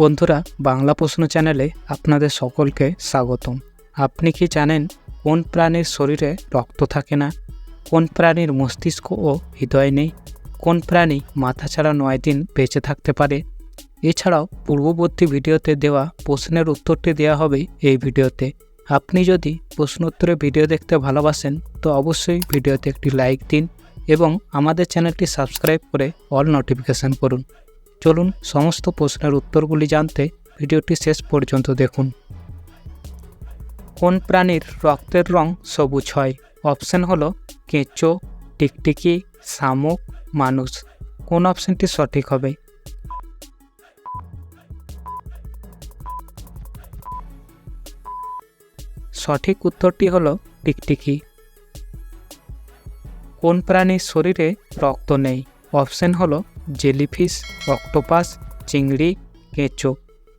বন্ধুরা, বাংলা প্রশ্ন চ্যানেলে আপনাদের সকলকে স্বাগতম। আপনি কি জানেন কোন প্রাণীর শরীরে রক্ত থাকে না? কোন প্রাণীর মস্তিষ্ক ও হৃদয় নেই? কোন প্রাণী মাথা ছাড়া 9 দিন বেঁচে থাকতে পারে? এছাড়াও পূর্ববর্তী ভিডিওতে দেওয়া প্রশ্নের উত্তরটি দেওয়া হবে এই ভিডিওতে। আপনি যদি প্রশ্নোত্তরের ভিডিও দেখতে ভালোবাসেন তো অবশ্যই ভিডিওতে একটি লাইক দিন এবং আমাদের চ্যানেলটি সাবস্ক্রাইব করে অল নোটিফিকেশান করুন। চলুন সমস্ত প্রশ্নের উত্তরগুলি জানতে ভিডিওটি শেষ পর্যন্ত দেখুন। কোন প্রাণীর রক্তের রং সবুজ হয়? অপশন হলো কেঁচো, টিকটিকি, শামুক, মানুষ। কোন অপশনটি সঠিক হবে? সঠিক উত্তরটি হলো টিকটিকি। কোন প্রাণীর শরীরে রক্ত নেই? অপশন হলো জেলিফিশ, অক্টোপাস, চিংড়ি, কেঁচো।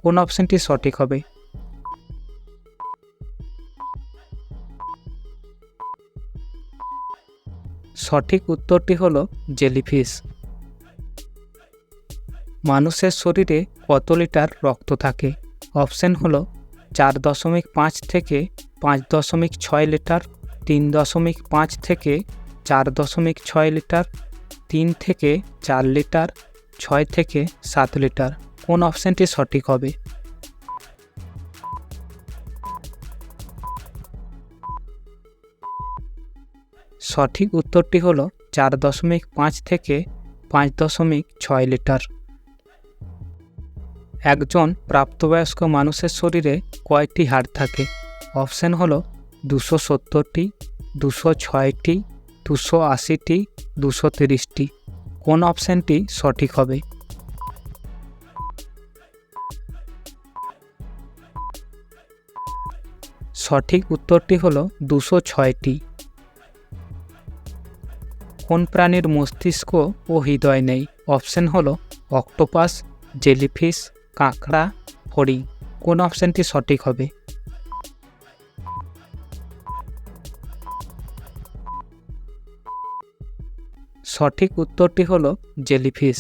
কোন অপশনটি সঠিক হবে? সঠিক উত্তরটি হলো জেলিফিশ। মানুষের শরীরে কত লিটার রক্ত থাকে? অপশন হলো 4.5 থেকে 5.6 লিটার, 3.5 থেকে 4.6 লিটার, 3 থেকে 4 লিটার, 6 থেকে 7 লিটার। কোন অপশনটি সঠিক হবে? সঠিক উত্তরটি হলো 4.5 থেকে 5.6 লিটার। একজন প্রাপ্তবয়স্ক মানুষের শরীরে কয়টি হাড় থাকে? অপশন হলো 270টি, 206টি, 280টি, 230টি। কোন অপশনটি সঠিক হবে? সঠিক উত্তরটি হলো 206টি। কোন প্রাণীর মস্তিষ্ক ও হৃদয় নেই? অপশন হলো অক্টোপাস, জেলিফিশ, কাঁকড়া, ফড়িং। কোন অপশনটি সঠিক হবে? সঠিক উত্তরটি হলো জেলিফিশ।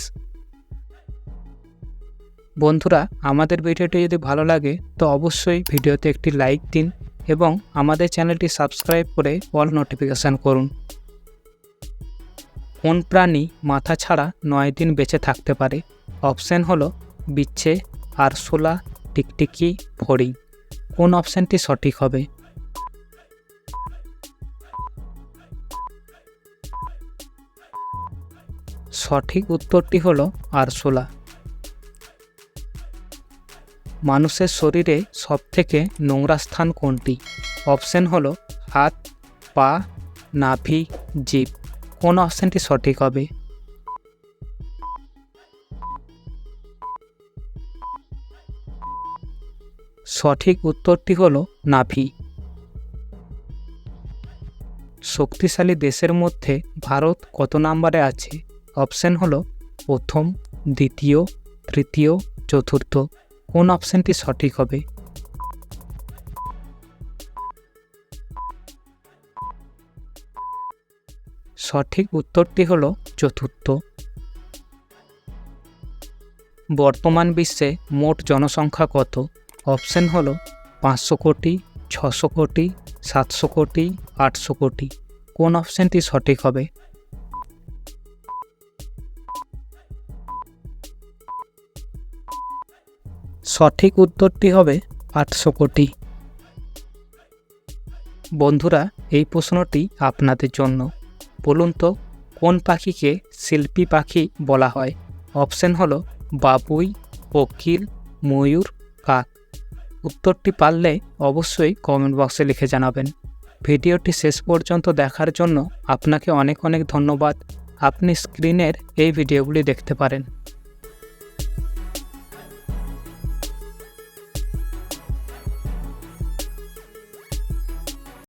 বন্ধুরা, আমাদের ভিডিওটি যদি ভালো লাগে তো অবশ্যই ভিডিওতে একটি লাইক দিন এবং আমাদের চ্যানেলটি সাবস্ক্রাইব করে অল নোটিফিকেশান করুন। কোন প্রাণী মাথা ছাড়া 9 দিন বেঁচে থাকতে পারে? অপশন হলো বিচ্ছে, আরশোলা, টিকটিকি, ফড়িং। কোন অপশনটি সঠিক হবে? সঠিক উত্তরটি হলো আরশোলা। মানুষের শরীরে সবথেকে নোংরা স্থান কোনটি? অপশন হলো হাত, পা, নাভি, জিভ। কোন অপশনটি সঠিক হবে? সঠিক উত্তরটি হলো নাভি। শক্তিশালী দেশের মধ্যে ভারত কত নম্বরে আছে? অপশন হলো প্রথম, দ্বিতীয়, তৃতীয়, চতুর্থ। কোন অপশনটি সঠিক হবে? সঠিক উত্তরটি হলো চতুর্থ। বর্তমান বিশ্বে মোট জনসংখ্যা কত? অপশন হলো 500 কোটি, 600 কোটি, 700 কোটি, 800 কোটি। কোন অপশনটি সঠিক হবে? সঠিক উত্তরটি হবে 800 কোটি। বন্ধুরা, এই প্রশ্নটি আপনাদের জন্য। বলুন তো, কোন পাখিকে শিল্পী পাখি বলা হয়? অপশন হলো বাবুই, কোকিল, ময়ূর, কাক। উত্তরটি পারলে অবশ্যই কমেন্ট বক্সে লিখে জানাবেন। ভিডিওটি শেষ পর্যন্ত দেখার জন্য আপনাকে অনেক অনেক ধন্যবাদ। আপনি স্ক্রিনের এই ভিডিওগুলি দেখতে পারেন।